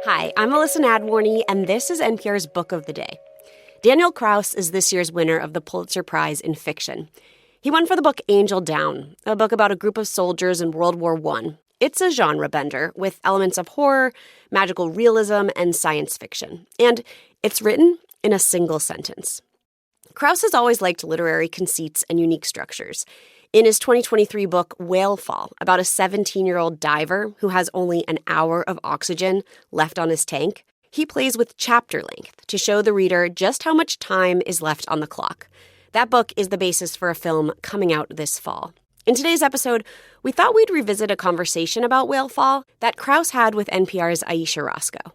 Hi, I'm Alyssa Nadworny, and this is NPR's Book of the Day. Daniel Kraus is this year's winner of the Pulitzer Prize in Fiction. He won for the book Angel Down, a book about a group of soldiers in World War I. It's a genre bender with elements of horror, magical realism, and science fiction. And it's written in a single sentence. Kraus has always liked literary conceits and unique structures. In his 2023 book, Whalefall, about a 17-year-old diver who has only an hour of oxygen left on his tank, he plays with chapter length to show the reader just how much time is left on the clock. That book is the basis for a film coming out this fall. In today's episode, we thought we'd revisit a conversation about Whalefall that Kraus had with NPR's Ayesha Rascoe.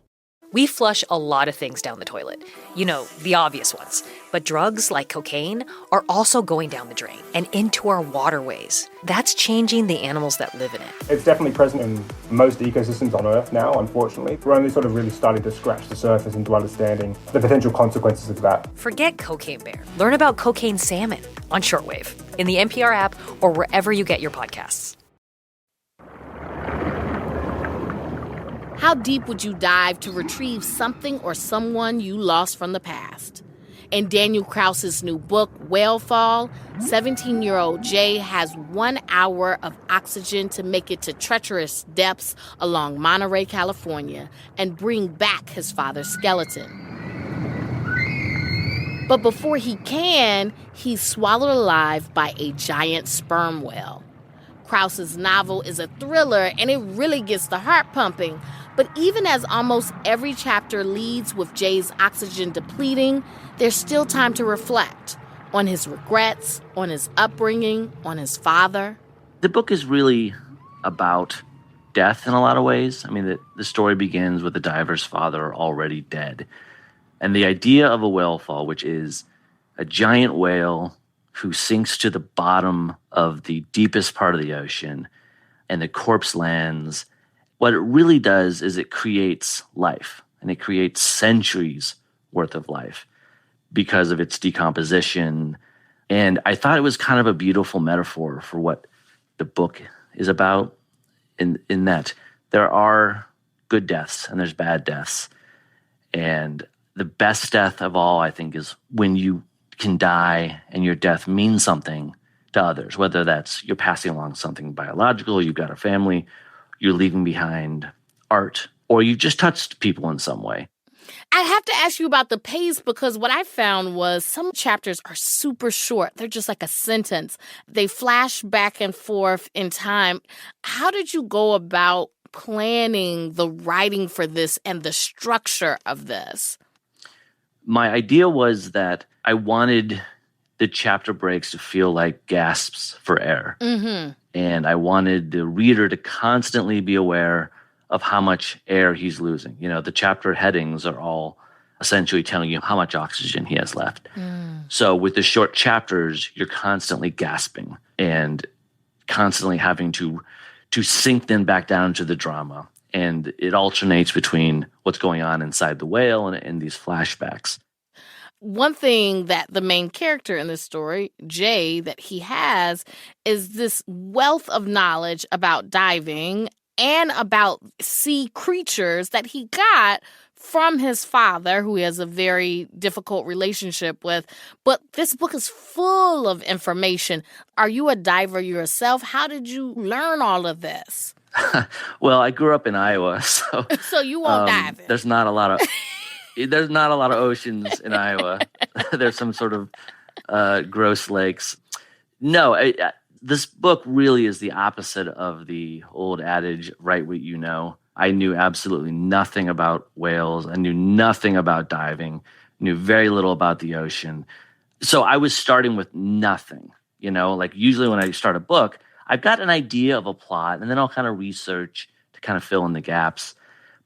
We flush a lot of things down the toilet. You know, the obvious ones. But drugs like cocaine are also going down the drain and into our waterways. That's changing the animals that live in it. It's definitely present in most ecosystems on Earth now, unfortunately. We're only sort of really starting to scratch the surface into understanding the potential consequences of that. Forget Cocaine Bear. Learn about cocaine salmon on shortwave, in the NPR app, or wherever you get your podcasts. How deep would you dive to retrieve something or someone you lost from the past? In Daniel Kraus's new book, Whalefall, 17-year-old Jay has 1 hour of oxygen to make it to treacherous depths along Monterey, California, and bring back his father's skeleton. But before he can, he's swallowed alive by a giant sperm whale. Kraus's novel is a thriller, and it really gets the heart pumping. But even as almost every chapter leads with Jay's oxygen depleting, there's still time to reflect on his regrets, on his upbringing, on his father. The book is really about death in a lot of ways. I mean, the story begins with the diver's father already dead. And the idea of a whalefall, which is a giant whale who sinks to the bottom of the deepest part of the ocean and the corpse lands, what it really does is it creates life, and it creates centuries worth of life because of its decomposition. And I thought it was kind of a beautiful metaphor for what the book is about, in that there are good deaths and there's bad deaths. And the best death of all, I think, is when you can die and your death means something to others, whether that's you're passing along something biological, you've got a family, you're leaving behind art, or you just touched people in some way. I have to ask you about the pace, because what I found was some chapters are super short. They're just like a sentence. They flash back and forth in time. How did you go about planning the writing for this and the structure of this? My idea was that I wanted the chapter breaks to feel like gasps for air. Mm-hmm. And I wanted the reader to constantly be aware of how much air he's losing. You know, the chapter headings are all essentially telling you how much oxygen he has left. So with the short chapters, you're constantly gasping and constantly having to sink then back down to the drama. And it alternates between what's going on inside the whale and these flashbacks. One thing that the main character in this story, Jay, that he has is this wealth of knowledge about diving and about sea creatures that he got from his father, who he has a very difficult relationship with. But this book is full of information. Are you a diver yourself? How did you learn all of this? Well, I grew up in Iowa, so so you won't dive in. There's not a lot of oceans in Iowa. There's some sort of gross lakes. No, this book really is the opposite of the old adage, write what you know. I knew absolutely nothing about whales. I knew nothing about diving, knew very little about the ocean. So I was starting with nothing, you know, like usually when I start a book, I've got an idea of a plot and then I'll kind of research to kind of fill in the gaps.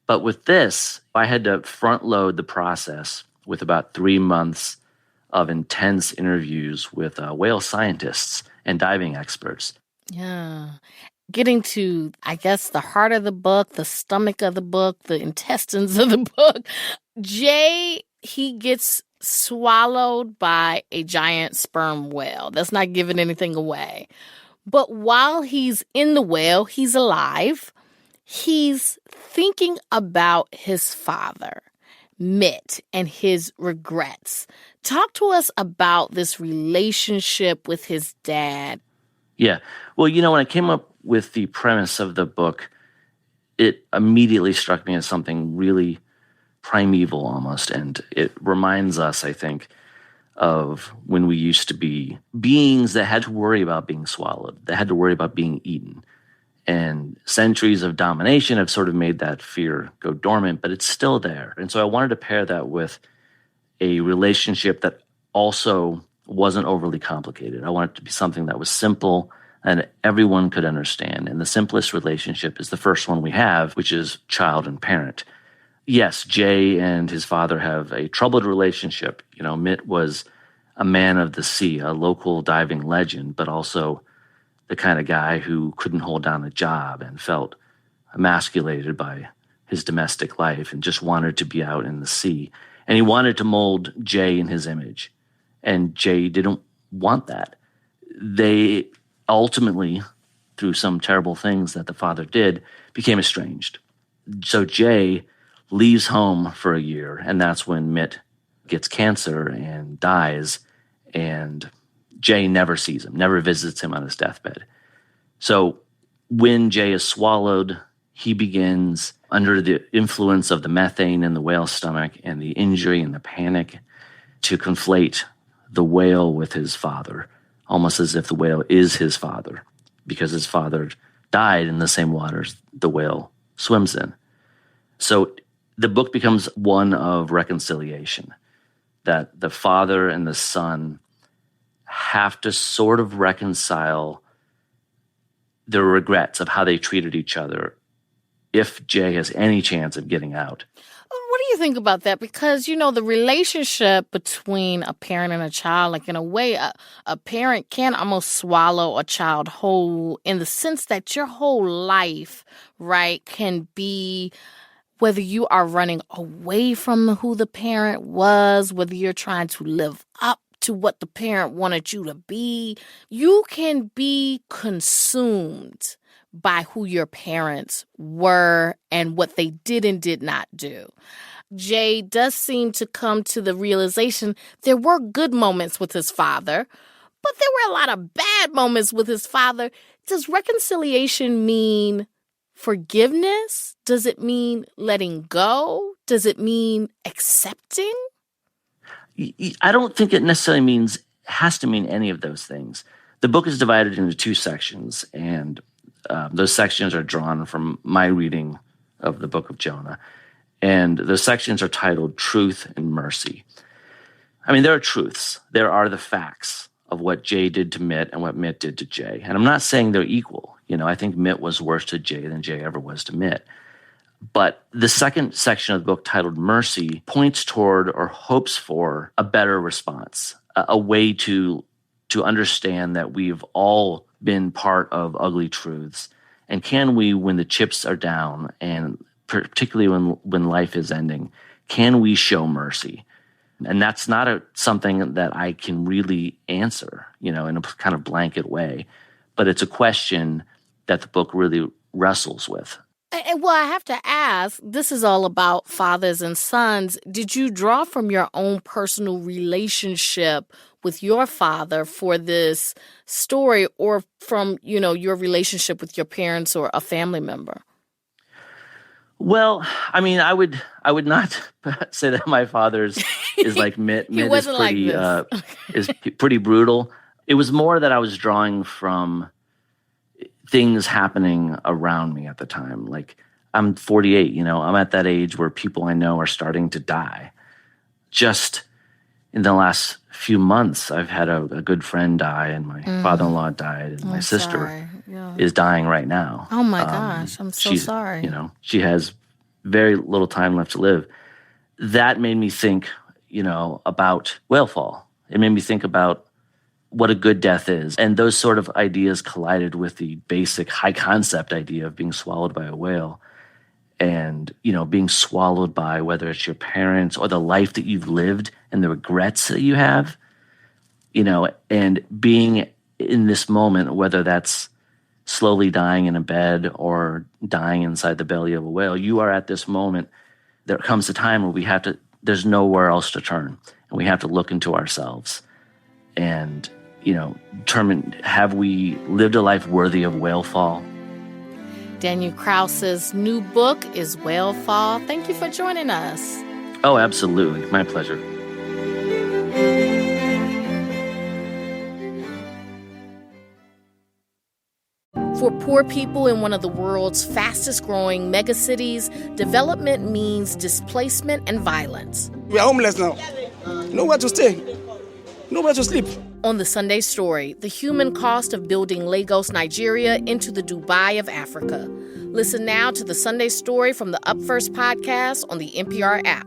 But with this, I had to front load the process with about 3 months of intense interviews with whale scientists and diving experts. Yeah. Getting to, I guess, the heart of the book, the stomach of the book, the intestines of the book. Jay, he gets swallowed by a giant sperm whale. That's not giving anything away. But while he's in the whale, he's alive. he's thinking about his father, Mitt, and his regrets. Talk to us about this relationship with his dad. Yeah. Well, when I came up with the premise of the book, it immediately struck me as something really primeval almost. And it reminds us, I think, of when we used to be beings that had to worry about being swallowed, that had to worry about being eaten. And centuries of domination have sort of made that fear go dormant, but it's still there. And so I wanted to pair that with a relationship that also wasn't overly complicated. I wanted it to be something that was simple and everyone could understand. And the simplest relationship is the first one we have, which is child and parent. Yes, Jay and his father have a troubled relationship. Mitt was a man of the sea, a local diving legend, but also the kind of guy who couldn't hold down a job and felt emasculated by his domestic life and just wanted to be out in the sea. And he wanted to mold Jay in his image. And Jay didn't want that. They ultimately, through some terrible things that the father did, became estranged. So Jay leaves home for a year, and that's when Mitt gets cancer and dies, and Jay never sees him, never visits him on his deathbed. So when Jay is swallowed, he begins, under the influence of the methane in the whale's stomach and the injury and the panic, to conflate the whale with his father, almost as if the whale is his father, because his father died in the same waters the whale swims in. So the book becomes one of reconciliation, that the father and the son have to sort of reconcile their regrets of how they treated each other if Jay has any chance of getting out. What do you think about that? Because, the relationship between a parent and a child, like in a way, a parent can almost swallow a child whole, in the sense that your whole life, right, can be, whether you are running away from who the parent was, whether you're trying to live up to what the parent wanted you to be, you can be consumed by who your parents were and what they did and did not do. Jay does seem to come to the realization there were good moments with his father, but there were a lot of bad moments with his father. Does reconciliation mean forgiveness? Does it mean letting go? Does it mean accepting? I don't think it necessarily has to mean any of those things. The book is divided into two sections, and those sections are drawn from my reading of the book of Jonah. And those sections are titled Truth and Mercy. I mean, there are truths. There are the facts of what Jay did to Mitt and what Mitt did to Jay. And I'm not saying they're equal. I think Mitt was worse to Jay than Jay ever was to Mitt. But the second section of the book, titled Mercy, points toward or hopes for a better response, a way to understand that we've all been part of ugly truths. And can we, when the chips are down, and particularly when life is ending, can we show mercy? And that's not something that I can really answer, in a kind of blanket way. But it's a question that the book really wrestles with. Well, I have to ask, this is all about fathers and sons. Did you draw from your own personal relationship with your father for this story, or from, your relationship with your parents or a family member? Well, I mean, I would not say that my father's is like Mitt. Mitt is pretty is pretty brutal. It was more that I was drawing from things happening around me at the time. Like, I'm 48, I'm at that age where people I know are starting to die. Just in the last few months, I've had a good friend die, and my father-in-law died, and my sister is dying right now. Oh my gosh, I'm so sorry. She has very little time left to live. That made me think, about Whalefall. It made me think about what a good death is. And those sort of ideas collided with the basic high concept idea of being swallowed by a whale. And, being swallowed by, whether it's your parents or the life that you've lived and the regrets that you have, and being in this moment, whether that's slowly dying in a bed or dying inside the belly of a whale. You are at this moment. There comes a time where there's nowhere else to turn. And we have to look into ourselves and, determine, have we lived a life worthy of Whalefall? Daniel Kraus's new book is Whalefall. Thank you for joining us. Oh, absolutely. My pleasure. For poor people in one of the world's fastest-growing megacities, development means displacement and violence. We are homeless now. Nowhere to stay. Nowhere to sleep. On The Sunday Story, the human cost of building Lagos, Nigeria into the Dubai of Africa. Listen now to The Sunday Story from the Up First podcast on the NPR app.